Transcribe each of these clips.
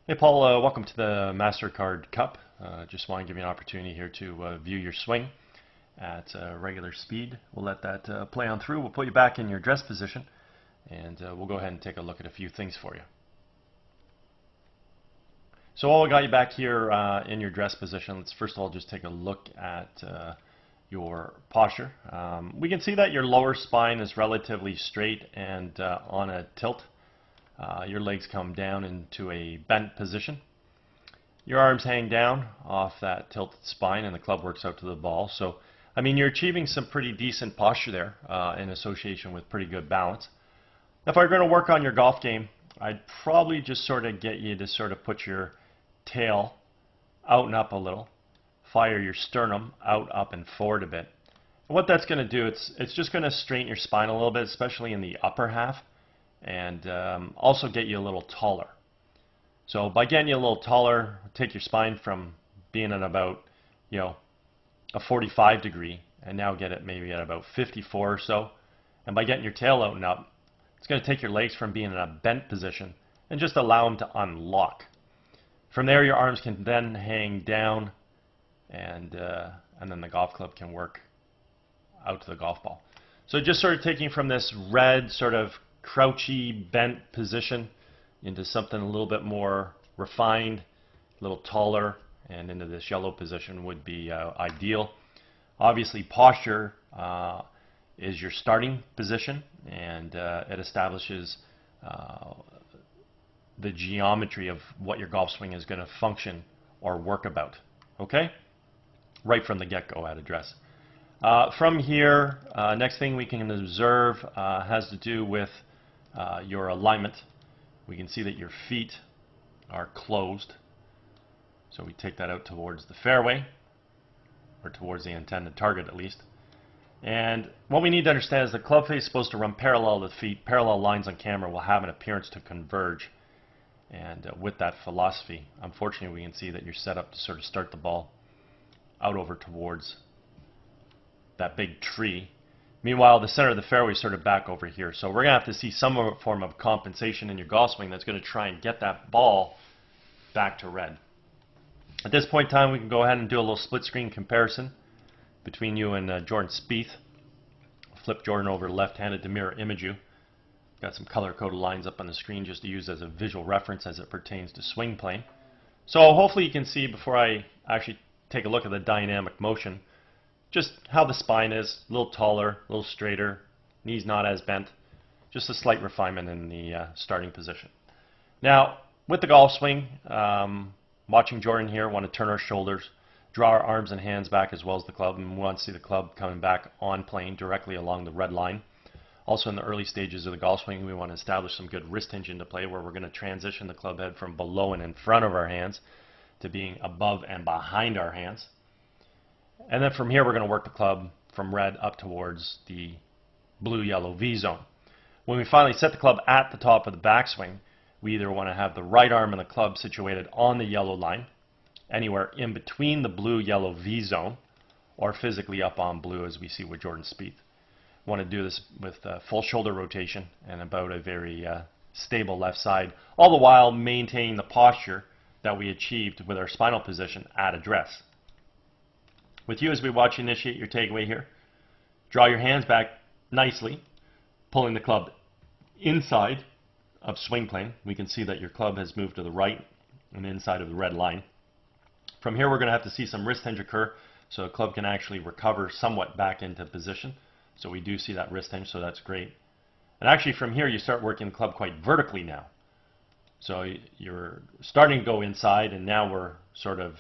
Hey Paul, welcome to the MasterCard Cup. Just want to give you an opportunity here to view your swing at regular speed. We'll let that play on through. We'll put you back in your dress position and we'll go ahead and take a look at a few things for you. So while we got you back here in your dress position, let's first of all just take a look at your posture. We can see that your lower spine is relatively straight and on a tilt. Your legs come down into a bent position. Your arms hang down off that tilted spine and the club works out to the ball. So, I mean, you're achieving some pretty decent posture there in association with pretty good balance. If I'm going to work on your golf game, I'd probably just sort of get you to sort of put your tail out and up a little, fire your sternum out, up, and forward a bit. And what that's going to do, it's just going to straighten your spine a little bit, especially in the upper half, and also get you a little taller. So by getting you a little taller, take your spine from being at about, a 45 degree and now get it maybe at about 54 or so. And by getting your tail out and up, it's going to take your legs from being in a bent position and just allow them to unlock. From there, your arms can then hang down and then the golf club can work out to the golf ball. So just sort of taking from this red sort of crouchy, bent position into something a little bit more refined, a little taller, and into this yellow position would be ideal. Obviously, posture is your starting position, and it establishes the geometry of what your golf swing is going to function or work about. Okay? Right from the get-go at address. From here, next thing we can observe has to do with your alignment. We can see that your feet are closed. So we take that out towards the fairway, or towards the intended target at least. And what we need to understand is the club face is supposed to run parallel to the feet. Parallel lines on camera will have an appearance to converge. And with that philosophy, unfortunately we can see that you're set up to sort of start the ball out over towards that big tree. Meanwhile, the center of the fairway is sort of back over here. So we're going to have to see some form of compensation in your golf swing that's going to try and get that ball back to red. At this point in time, we can go ahead and do a little split screen comparison between you and Jordan Spieth. Flip Jordan over left-handed to mirror image you. Got some color-coded lines up on the screen just to use as a visual reference as it pertains to swing plane. So hopefully you can see before I actually take a look at the dynamic motion just how the spine is, a little taller, a little straighter, knees not as bent, just a slight refinement in the starting position. Now, with the golf swing, watching Jordan here, want to turn our shoulders, draw our arms and hands back as well as the club, and we want to see the club coming back on plane directly along the red line. Also in the early stages of the golf swing, we want to establish some good wrist hinge into play where we're going to transition the club head from below and in front of our hands to being above and behind our hands. And then from here, we're going to work the club from red up towards the blue-yellow V zone. When we finally set the club at the top of the backswing, we either want to have the right arm and the club situated on the yellow line, anywhere in between the blue-yellow V zone, or physically up on blue as we see with Jordan Spieth. We want to do this with full shoulder rotation and about a very stable left side, all the while maintaining the posture that we achieved with our spinal position at address. With you as we watch you initiate your takeaway here, draw your hands back nicely, pulling the club inside of swing plane. We can see that your club has moved to the right and inside of the red line. From here we're going to have to see some wrist hinge occur so the club can actually recover somewhat back into position. So we do see that wrist hinge, so that's great. And actually from here you start working the club quite vertically now. So you're starting to go inside, and now we're sort of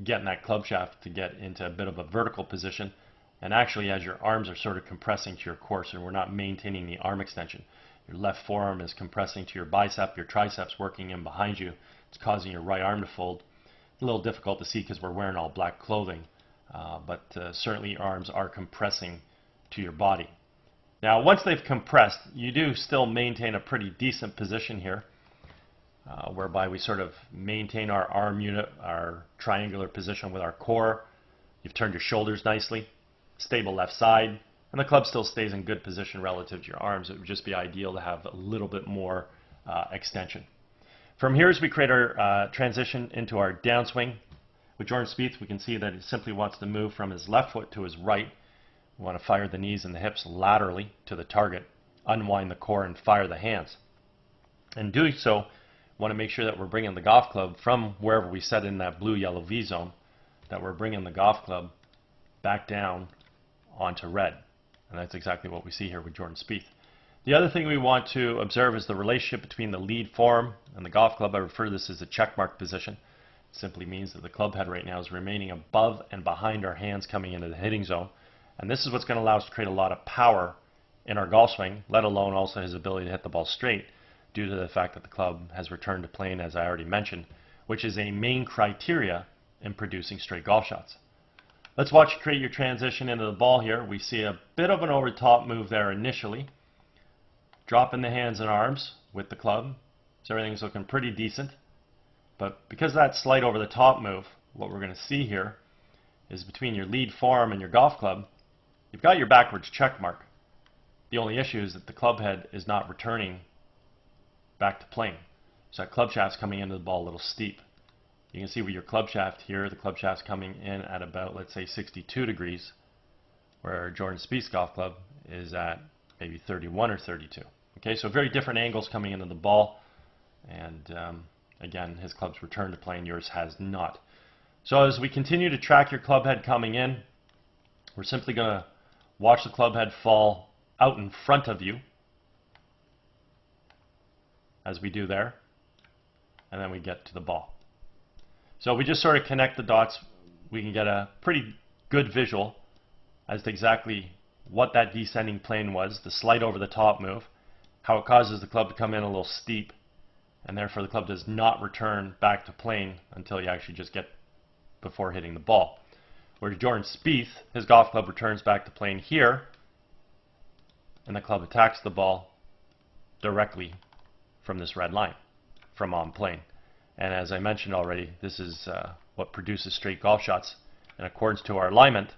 getting that club shaft to get into a bit of a vertical position, and actually as your arms are sort of compressing to your core, so we're not maintaining the arm extension. Your left forearm is compressing to your bicep, your triceps working in behind you. It's causing your right arm to fold. A little difficult to see because we're wearing all black clothing, but certainly your arms are compressing to your body. Now once they've compressed, you do still maintain a pretty decent position here. Whereby we sort of maintain our arm unit, our triangular position with our core. You've turned your shoulders nicely, stable left side, and the club still stays in good position relative to your arms. It would just be ideal to have a little bit more extension. From here, as we create our transition into our downswing, with Jordan Spieth, we can see that he simply wants to move from his left foot to his right. We want to fire the knees and the hips laterally to the target, unwind the core, and fire the hands. In doing so, we want to make sure that we're bringing the golf club from wherever we set in that blue-yellow V zone, that we're bringing the golf club back down onto red. And that's exactly what we see here with Jordan Spieth. The other thing we want to observe is the relationship between the lead form and the golf club. I refer to this as the check mark position. It simply means that the club head right now is remaining above and behind our hands coming into the hitting zone. And this is what's going to allow us to create a lot of power in our golf swing, let alone also his ability to hit the ball straight, due to the fact that the club has returned to plane, as I already mentioned, which is a main criteria in producing straight golf shots. Let's watch you create your transition into the ball here. We see a bit of an over-the-top move there initially. Drop in the hands and arms with the club, so everything's looking pretty decent. But because of that slight over-the-top move, what we're going to see here is between your lead form and your golf club, you've got your backwards check mark. The only issue is that the club head is not returning back to plane. So that club shaft's coming into the ball a little steep. You can see with your club shaft here, the club shaft's coming in at about, let's say, 62 degrees, where Jordan Spieth's golf club is at maybe 31 or 32. Okay, so very different angles coming into the ball, and again, his club's returned to plane, yours has not. So as we continue to track your club head coming in, we're simply going to watch the club head fall out in front of you, as we do there, and then we get to the ball. So we just sort of connect the dots. We can get a pretty good visual as to exactly what that descending plane was, the slight over the top move, how it causes the club to come in a little steep, and therefore the club does not return back to plane until you actually just get before hitting the ball. Whereas Jordan Spieth, his golf club returns back to plane here, and the club attacks the ball directly from this red line, from on plane. And as I mentioned already, this is what produces straight golf shots in accordance to our alignment,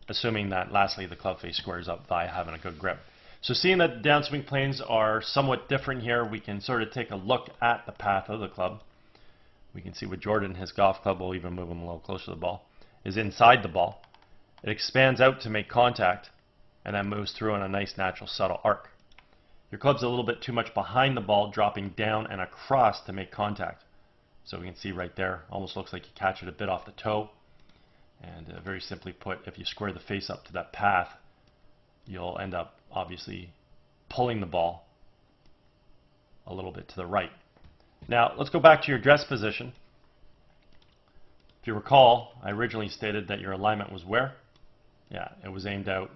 assuming that lastly the club face squares up via having a good grip. So seeing that downswing planes are somewhat different here, we can sort of take a look at the path of the club. We can see with Jordan, his golf club, will even move him a little closer to the ball, is inside the ball. It expands out to make contact and then moves through in a nice natural subtle arc. Your club's a little bit too much behind the ball, dropping down and across to make contact. So we can see right there, almost looks like you catch it a bit off the toe. And very simply put, if you square the face up to that path, you'll end up obviously pulling the ball a little bit to the right. Now let's go back to your address position. If you recall, I originally stated that your alignment was where? Yeah, it was aimed out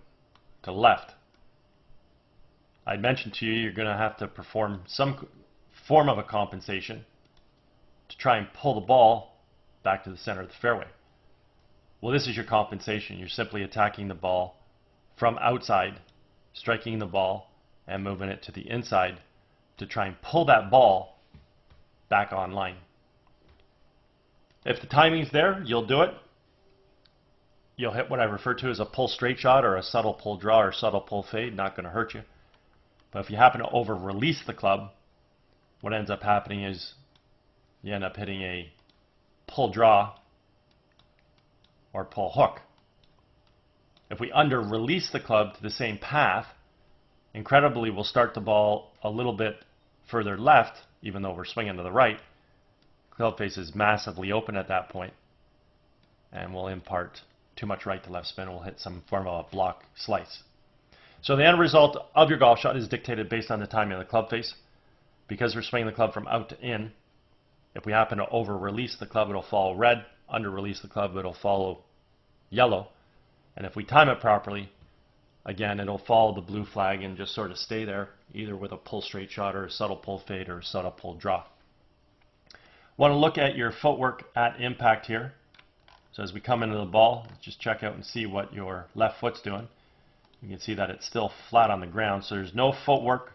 to the left. I mentioned to you you're going to have to perform some form of a compensation to try and pull the ball back to the center of the fairway. Well, this is your compensation. You're simply attacking the ball from outside, striking the ball and moving it to the inside to try and pull that ball back online. If the timing's there, you'll do it. You'll hit what I refer to as a pull straight shot or a subtle pull draw or subtle pull fade, not going to hurt you. But if you happen to over-release the club, what ends up happening is you end up hitting a pull draw or pull hook. If we under-release the club to the same path, incredibly we'll start the ball a little bit further left, even though we're swinging to the right. Club face is massively open at that point, and we'll impart too much right to left spin, and we'll hit some form of a block slice. So the end result of your golf shot is dictated based on the timing of the club face. Because we're swinging the club from out to in, if we happen to over-release the club, it'll follow red. Under-release the club, it'll follow yellow. And if we time it properly, again, it'll follow the blue flag and just sort of stay there, either with a pull straight shot or a subtle pull fade or a subtle pull draw. Want to look at your footwork at impact here. So as we come into the ball, let's just check out and see what your left foot's doing. You can see that it's still flat on the ground, so there's no footwork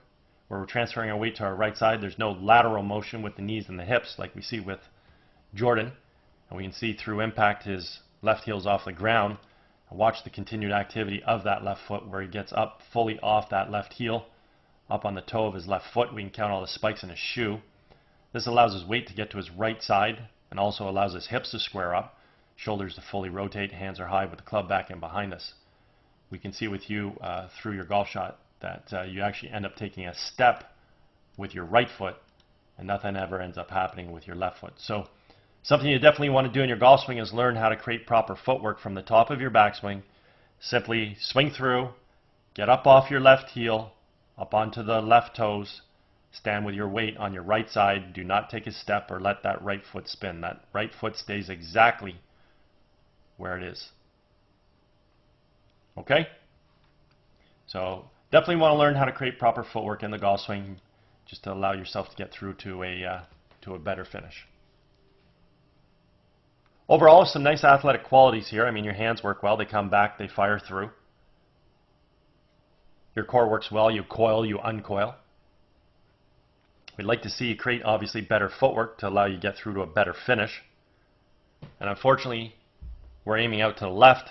where we're transferring our weight to our right side. There's no lateral motion with the knees and the hips like we see with Jordan. And we can see through impact his left heel's off the ground. And watch the continued activity of that left foot where he gets up fully off that left heel, up on the toe of his left foot. We can count all the spikes in his shoe. This allows his weight to get to his right side and also allows his hips to square up, shoulders to fully rotate, hands are high with the club back and behind us. We can see with you through your golf shot that you actually end up taking a step with your right foot and nothing ever ends up happening with your left foot. So something you definitely want to do in your golf swing is learn how to create proper footwork from the top of your backswing. Simply swing through, get up off your left heel, up onto the left toes, stand with your weight on your right side. Do not take a step or let that right foot spin. That right foot stays exactly where it is. Okay? So definitely want to learn how to create proper footwork in the golf swing just to allow yourself to get through to a better finish. Overall, some nice athletic qualities here. I mean, your hands work well. They come back, they fire through. Your core works well. You coil, you uncoil. We'd like to see you create, obviously, better footwork to allow you to get through to a better finish. And unfortunately, we're aiming out to the left.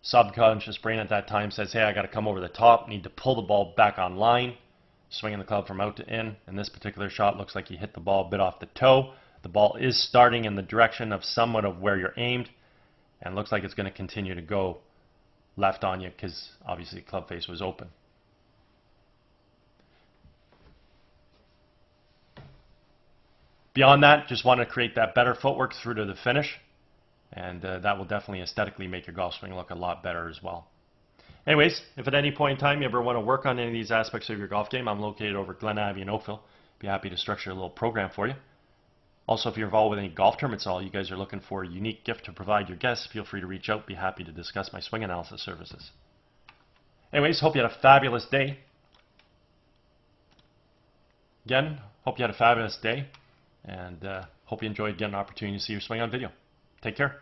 Subconscious brain at that time says, hey, I got to come over the top, need to pull the ball back on line, swinging the club from out to in. In this particular shot, looks like you hit the ball a bit off the toe. The ball is starting in the direction of somewhat of where you're aimed, and looks like it's going to continue to go left on you because obviously club face was open. Beyond that, just want to create that better footwork through to the finish, and that will definitely aesthetically make your golf swing look a lot better as well. Anyways, if at any point in time you ever want to work on any of these aspects of your golf game, I'm located over at Glen Abbey in Oakville. Be happy to structure a little program for you. Also, if you're involved with any golf tournaments at all, you guys are looking for a unique gift to provide your guests, feel free to reach out. Be happy to discuss my swing analysis services. Anyways, hope you had a fabulous day. Again, hope you had a fabulous day, and hope you enjoyed getting an opportunity to see your swing on video. Take care.